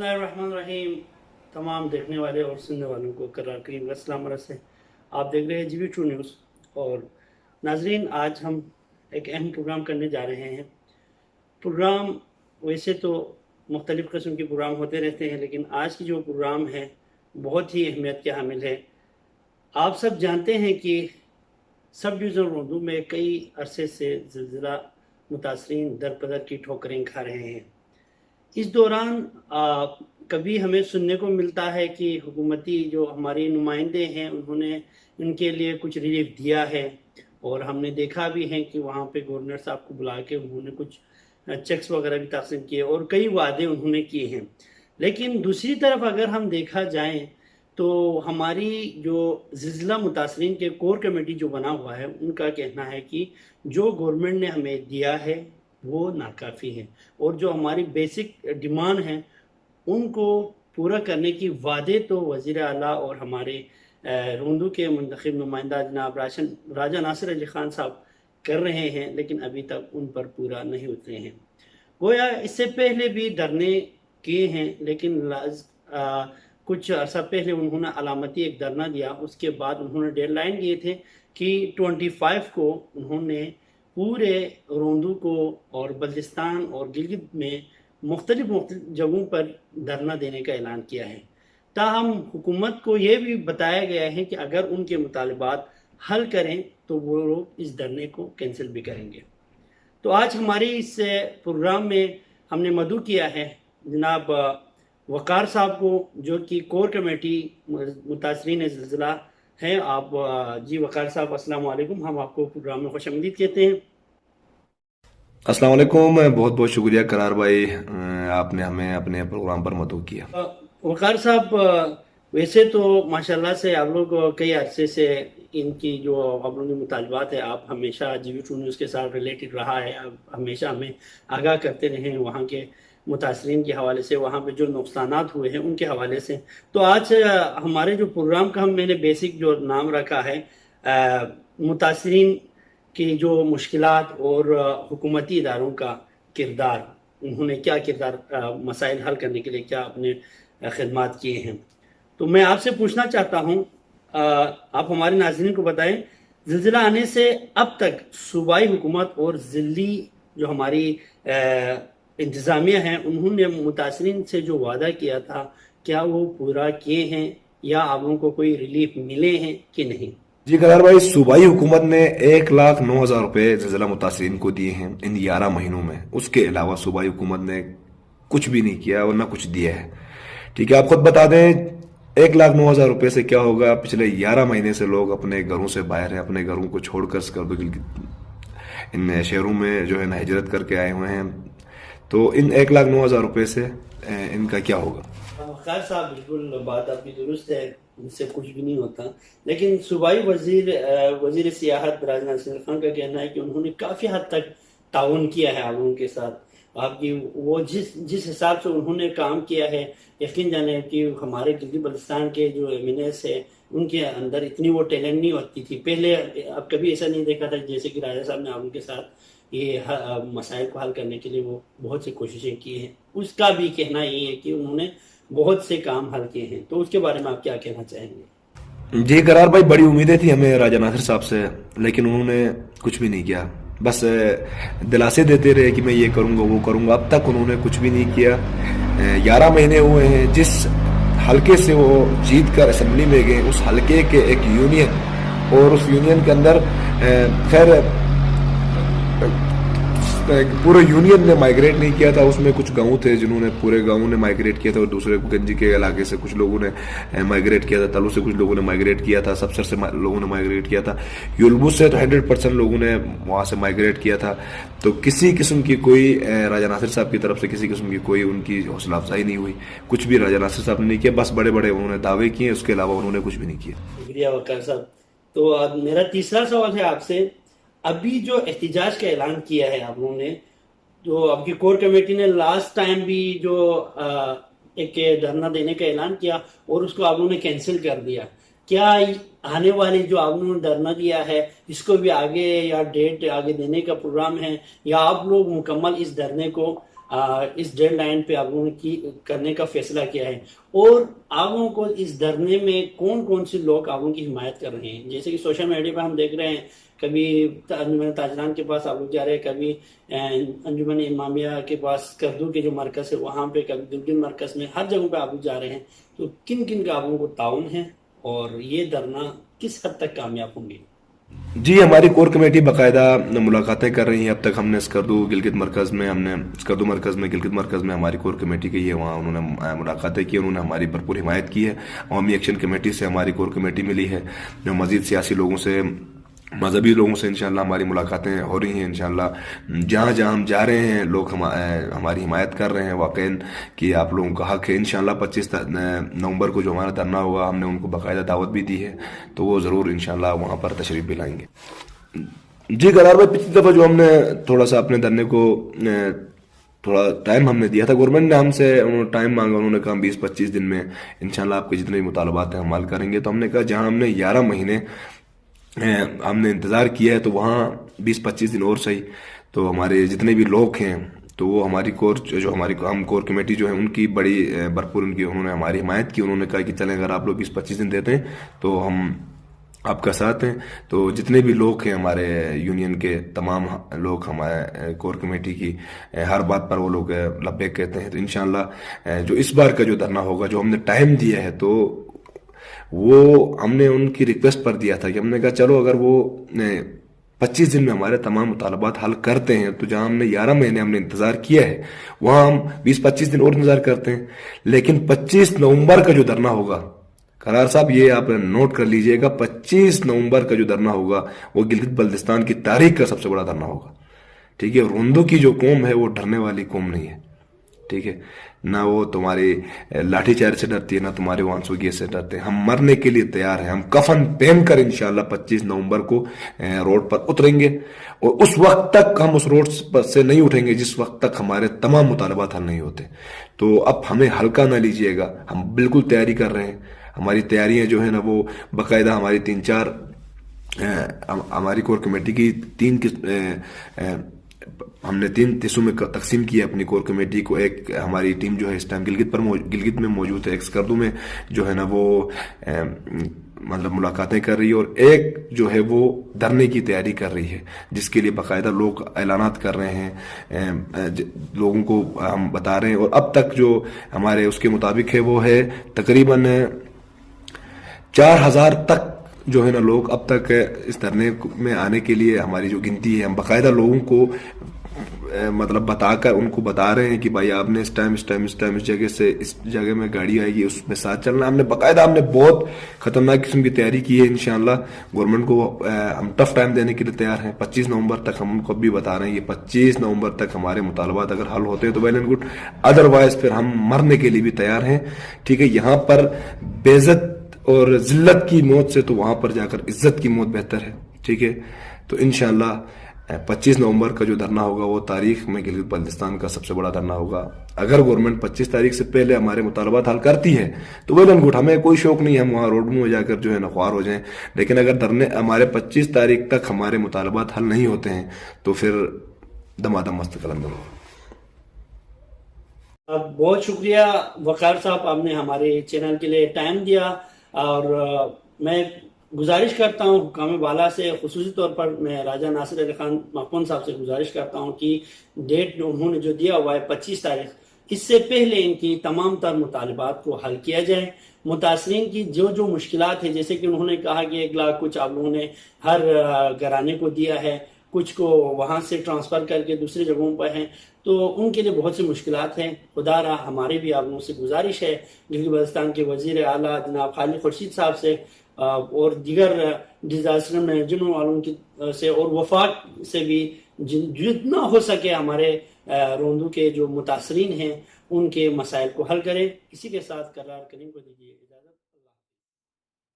الرحمن الرحیم تمام دیکھنے والے اور سننے والوں کو قرار کریم کا السلام علیکم۔ آپ دیکھ رہے ہیں GB2 نیوز۔ اور ناظرین، آج ہم ایک اہم پروگرام کرنے جا رہے ہیں۔ پروگرام ویسے تو مختلف قسم کے پروگرام ہوتے رہتے ہیں، لیکن آج کی جو پروگرام ہے بہت ہی اہمیت کے حامل ہے۔ آپ سب جانتے ہیں کہ سب ڈویژن روندو میں کئی عرصے سے زلزلہ متاثرین در بدر کی ٹھوکریں کھا رہے ہیں۔ اس دوران کبھی ہمیں سننے کو ملتا ہے کہ حکومتی جو ہماری نمائندے ہیں انہوں نے ان کے لیے کچھ ریلیف دیا ہے، اور ہم نے دیکھا بھی ہے کہ وہاں پہ گورنر صاحب کو بلا کے انہوں نے کچھ چیکس وغیرہ بھی تقسیم کیے اور کئی وعدے انہوں نے کیے ہیں۔ لیکن دوسری طرف اگر ہم دیکھا جائیں تو ہماری جو زلزلہ متاثرین کے کور کمیٹی جو بنا ہوا ہے ان کا کہنا ہے کہ جو گورنمنٹ نے ہمیں دیا ہے وہ ناکافی ہے، اور جو ہماری بیسک ڈیمانڈ ہیں ان کو پورا کرنے کی وعدے تو وزیر اعلیٰ اور ہمارے روندو کے منتخب نمائندہ جناب راجہ ناصر علی خان صاحب کر رہے ہیں، لیکن ابھی تک ان پر پورا نہیں اترے ہیں۔ گویا اس سے پہلے بھی دھرنے کیے ہیں، لیکن کچھ عرصہ پہلے انہوں نے علامتی ایک دھرنا دیا، اس کے بعد انہوں نے ڈیڈ لائن دیے تھے کہ 25 کو انہوں نے پورے روندو کو اور بلتستان اور گلگت میں مختلف جگہوں پر دھرنا دینے کا اعلان کیا ہے۔ تاہم حکومت کو یہ بھی بتایا گیا ہے کہ اگر ان کے مطالبات حل کریں تو وہ لوگ اس دھرنے کو کینسل بھی کریں گے۔ تو آج ہماری اس پروگرام میں ہم نے مدعو کیا ہے جناب وقار صاحب کو، جو کہ کور کمیٹی متاثرین زلزلہ ہیں۔ آپ جی وقار صاحب السلام علیکم، ہم آپ کو پروگرام میں خوش آمدید کہتے ہیں۔ السلام علیکم، بہت بہت شکریہ قرار بھائی، آپ نے ہمیں اپنے پروگرام پر مدعو کیا۔ وقار صاحب، ویسے تو ماشاءاللہ سے آپ لوگ کئی عرصے سے ان کی جو آپ لوگوں کے مطالبات ہیں، آپ ہمیشہ GB2 نیوز کے ساتھ ریلیٹڈ رہا ہے، آپ ہمیشہ ہمیں آگاہ کرتے رہے ہیں وہاں کے متاثرین کے حوالے سے، وہاں پہ جو نقصانات ہوئے ہیں ان کے حوالے سے۔ تو آج ہمارے جو پروگرام کا میں نے بیسک جو نام رکھا ہے متاثرین کی جو مشکلات اور حکومتی اداروں کا کردار، انہوں نے کیا کردار مسائل حل کرنے کے لیے کیا اپنے خدمات کیے ہیں۔ تو میں آپ سے پوچھنا چاہتا ہوں، آپ ہمارے ناظرین کو بتائیں، زلزلہ آنے سے اب تک صوبائی حکومت اور ضلعی جو ہماری انتظامیہ ہیں انہوں نے متاثرین سے جو وعدہ کیا تھا کیا وہ پورا کیے ہیں، یا آپ لوگوں کو کوئی ریلیف ملے ہیں کہ نہیں؟ جی قرار بھائی، صوبائی حکومت نے 1,09,000 روپے زلزلہ متاثرین کو دیے ہیں ان 11 مہینوں میں۔ اس کے علاوہ صوبائی حکومت نے کچھ بھی نہیں کیا اور نہ کچھ دیا ہے۔ ٹھیک ہے، آپ خود بتا دیں 1,09,000 روپے سے کیا ہوگا۔ پچھلے 11 مہینے سے لوگ اپنے گھروں سے باہر ہیں، اپنے گھروں کو چھوڑ کر ان شہروں میں جو ہے نا ہجرت کر کے آئے ہوئے ہیں، تو ان 1,09,000 روپے سے ان کا کیا ہوگا؟ وقار صاحب، بالکل بات آپ کی درست ہے، ان سے کچھ بھی نہیں ہوتا، لیکن صوبائی وزیر سیاحت راجہ ناصر خان کا کہنا ہے کہ انہوں نے کافی حد تک تعاون کیا ہے آپ لوگوں کے ساتھ۔ آپ کی وہ جس حساب سے انہوں نے کام کیا ہے، یقین جانے کہ ہمارے گلگت بلتستان کے جو MNAs ہیں ان کے اندر اتنی وہ ٹیلنٹ نہیں ہوتی تھی پہلے۔ اب کبھی ایسا نہیں دیکھا تھا جیسے کہ راجہ صاحب نے آپ ان کے ساتھ یہ مسائل کو حل کرنے کے لیے وہ بہت سی کوششیں کی ہیں۔ اس کا بھی کہنا یہ ہے کہ انہوں نے بہت سے کام حل کیے ہیں، تو اس کے بارے میں آپ کیا کہنا چاہیں گے؟ جی قرار بھائی، بڑی امیدیں تھی ہمیں راجہ ناصر صاحب سے، لیکن انہوں نے کچھ بھی نہیں کیا، بس دلاسے دیتے رہے کہ میں یہ کروں گا وہ کروں گا۔ اب تک انہوں نے کچھ بھی نہیں کیا۔ 11 مہینے ہوئے ہیں، جس حلقے سے وہ جیت کر اسمبلی میں گئے، اس حلقے کے ایک یونین، اور اس یونین کے اندر خیر پورے یونین نے مائگریٹ نہیں کیا تھا، اس میں کچھ گاؤں تھے جنہوں نے پورے گاؤں نے مائگریٹ کیا تھا، اور دوسرے گنجی کے علاقے سے کچھ لوگوں نے مائگریٹ کیا تھا، تلو سے کچھ لوگوں نے مائگریٹ کیا تھا، سبسر سے لوگوں نے مائگریٹ کیا تھا، یولبوس سے تو 100% لوگوں نے وہاں سے مائگریٹ کیا تھا۔ تو کسی قسم کی کوئی راجہ ناصر صاحب کی طرف سے کسی قسم کی کوئی ان کی حوصلہ افزائی نہیں ہوئی، کچھ بھی راجہ ناصر صاحب نے نہیں کیا، بس بڑے بڑے انہوں نے دعوے کیے، اس کے علاوہ انہوں نے کچھ بھی نہیں کیا۔ شکریہ وقار صاحب۔ تو اب میرا تیسرا سوال ہے آپ سے، ابھی جو احتجاج کا اعلان کیا ہے آپ لوگوں نے، جو آپ کی کور کمیٹی نے لاسٹ ٹائم بھی جو ایک دھرنا دینے کا اعلان کیا اور اس کو آپ لوگوں نے کینسل کر دیا، کیا آنے والی جو آپ لوگوں نے دھرنا دیا ہے اس کو بھی آگے یا ڈیٹ آگے دینے کا پروگرام ہے، یا آپ لوگ مکمل اس دھرنے کو اس ڈیڈ لائن پہ آپ لوگوں نے کرنے کا فیصلہ کیا ہے، اور آپ لوگوں کو اس دھرنے میں کون کون سے لوگ آپ لوگوں کی حمایت کر رہے ہیں؟ جیسے کہ سوشل میڈیا پہ ہم دیکھ رہے ہیں، کبھی انجمن تاجران کے پاس آپ لوگ جا رہے ہیں، کبھی انجمن امامیہ کے پاس کردو کے جو مرکز ہے وہاں پہ، کبھی دلگن مرکز میں، ہر جگہ پہ آپ لوگ جا رہے ہیں، تو کن کن کا آپ لوگوں کو تعاون ہے اور یہ دھرنا کس حد تک کامیاب ہوں گے؟ جی، ہماری کور کمیٹی باقاعدہ ملاقاتیں کر رہی ہیں. اب تک ہم نے اسکردو گلگت مرکز میں گلگت مرکز میں ہماری کور کمیٹی کی ہے، وہاں انہوں نے ملاقاتیں کی، انہوں نے ہماری بھرپور حمایت کی ہے. عوامی ایکشن کمیٹی سے ہماری کور کمیٹی ملی ہے، جو مزید سیاسی لوگوں سے، مذہبی لوگوں سے انشاءاللہ ہماری ملاقاتیں ہو رہی ہیں. انشاءاللہ جہاں جہاں ہم جا رہے ہیں لوگ ہماری حمایت کر رہے ہیں واقعی کہ آپ لوگوں کا حق ہے. انشاءاللہ 25 نومبر کو جو ہمارا دھرنا ہوگا، ہم نے ان کو باقاعدہ دعوت بھی دی ہے، تو وہ ضرور انشاءاللہ وہاں پر تشریف بھی لائیں گے. جی قرار بھائی، پچھلی دفعہ جو ہم نے تھوڑا سا اپنے دھرنے کو تھوڑا ٹائم ہم نے دیا تھا، گورنمنٹ نے ہم سے ٹائم مانگا، انہوں نے کہا 20-25 دن میں انشاءاللہ آپ کے جتنے بھی مطالبات ہیں ہم حل کریں گے. تو ہم نے کہا جہاں ہم نے 11 مہینے ہم نے انتظار کیا ہے تو وہاں 20-25 دن اور صحیح. تو ہمارے جتنے بھی لوگ ہیں تو وہ ہماری ہم کور کمیٹی جو ہے ان کی بڑی بھرپور انہوں نے ہماری حمایت کی. انہوں نے کہا کہ چلیں اگر آپ لوگ 20-25 دن دیتے ہیں تو ہم آپ کا ساتھ ہیں. تو جتنے بھی لوگ ہیں ہمارے یونین کے تمام لوگ ہمارے کور کمیٹی کی ہر بات پر وہ لوگ لبیک کہتے ہیں. تو انشاءاللہ جو اس بار کا جو دھرنا ہوگا، جو ہم نے ٹائم دیا ہے، تو وہ ہم نے ان کی ریکویسٹ پر دیا تھا کہ ہم نے کہا چلو اگر وہ 25 دن میں ہمارے تمام مطالبات حل کرتے ہیں تو جہاں ہم نے 11 مہینے ہم نے انتظار کیا ہے وہاں ہم 20-25 دن اور انتظار کرتے ہیں. لیکن 25 نومبر کا جو دھرنا ہوگا، قرار صاحب یہ آپ نوٹ کر لیجئے گا، 25 نومبر کا جو دھرنا ہوگا وہ گلگت بلتستان کی تاریخ کا سب سے بڑا دھرنا ہوگا. ٹھیک ہے، روندو کی جو قوم ہے وہ ڈرنے والی قوم نہیں ہے. ٹھیک ہے، نہ وہ تمہاری لاٹھی چارج سے ڈرتی ہے، نہ تمہارے وانسو گیس سے ڈرتے ہیں. ہم مرنے کے لیے تیار ہیں. ہم کفن پہن کر انشاءاللہ 25 نومبر کو روڈ پر اتریں گے، اور اس وقت تک ہم اس روڈ سے نہیں اٹھیں گے جس وقت تک ہمارے تمام مطالبات حل نہیں ہوتے. تو اب ہمیں ہلکا نہ لیجئے گا، ہم بالکل تیاری کر رہے ہیں. ہماری تیاریاں جو ہیں نا وہ باقاعدہ ہماری 3-4 ہماری کور کمیٹی کی ہم نے 3 حصوں میں تقسیم کی ہے اپنی کور کمیٹی کو. ایک ہماری ٹیم جو ہے اس ٹائم گلگت میں موجود ہے، ایک اسکردو میں جو ہے نا وہ مطلب ملاقاتیں کر رہی ہے، اور ایک جو ہے وہ دھرنے کی تیاری کر رہی ہے، جس کے لیے باقاعدہ لوگ اعلانات کر رہے ہیں، لوگوں کو ہم بتا رہے ہیں. اور اب تک جو ہمارے اس کے مطابق ہے وہ ہے تقریباً 4000 تک جو ہے نا لوگ اب تک اس دھرنے میں آنے کے لیے ہماری جو گنتی ہے، ہم باقاعدہ لوگوں کو مطلب بتا کر ان کو بتا رہے ہیں کہ بھائی آپ نے اس ٹائم اس جگہ سے اس جگہ میں گاڑی آئے گی، اس میں ساتھ چلنا. ہم نے باقاعدہ بہت خطرناک قسم کی تیاری کی ہے. انشاءاللہ گورنمنٹ کو ہم ٹف ٹائم دینے کے لیے تیار ہیں. 25 نومبر تک ہم ان کو بھی بتا رہے ہیں کہ 25 نومبر تک ہمارے مطالبات اگر حل ہوتے ہیں تو ویل اینڈ گڈ، ادروائز پھر ہم مرنے کے لیے بھی تیار ہیں. ٹھیک ہے، یہاں پر بے عزت اور ذلت کی موت سے تو وہاں پر جا کر عزت کی موت بہتر ہے. ٹھیک ہے، تو انشاءاللہ 25 نومبر کا جو دھرنا ہوگا وہ تاریخ میں گلگت بلتستان کا سب سے بڑا دھرنا ہوگا. اگر گورنمنٹ 25 تاریخ سے پہلے ہمارے مطالبات حل کرتی ہے تو ویل اینڈ گڈ، ہمیں کوئی شوق نہیں ہے ہم وہاں روڈ میں جا کر جو ہے نا خوار ہو جائیں. لیکن اگر دھرنے ہمارے 25 تاریخ تک ہمارے مطالبات حل نہیں ہوتے ہیں تو پھر دمادم مستقل ہوگا. بہت شکریہ وقار صاحب، آپ نے ہمارے چینل کے لیے ٹائم دیا. اور میں گزارش کرتا ہوں حکام بالا سے، خصوصی طور پر میں راجہ ناصر علی خان مخون صاحب سے گزارش کرتا ہوں کہ ڈیٹ انہوں نے جو دیا ہوا ہے 25 تاریخ، اس سے پہلے ان کی تمام تر مطالبات کو حل کیا جائے. متاثرین کی جو مشکلات ہیں، جیسے کہ انہوں نے کہا کہ 1 لاکھ کچھ آپ لوگوں نے ہر گھرانے کو دیا ہے، کچھ کو وہاں سے ٹرانسفر کر کے دوسری جگہوں پر ہیں، تو ان کے لیے بہت سی مشکلات ہیں. خدا را ہماری بھی آپ لوگوں سے گزارش ہے، گلگت بلتستان کے وزیر اعلیٰ جناب خالد خورشید صاحب سے اور دیگر ڈیزاسٹر مینجمنٹ والوں کی سے اور وفاق سے بھی جتنا ہو سکے ہمارے روندو کے جو متاثرین ہیں ان کے مسائل کو حل کریں. اسی کے ساتھ قرار کریم کو دیجیے.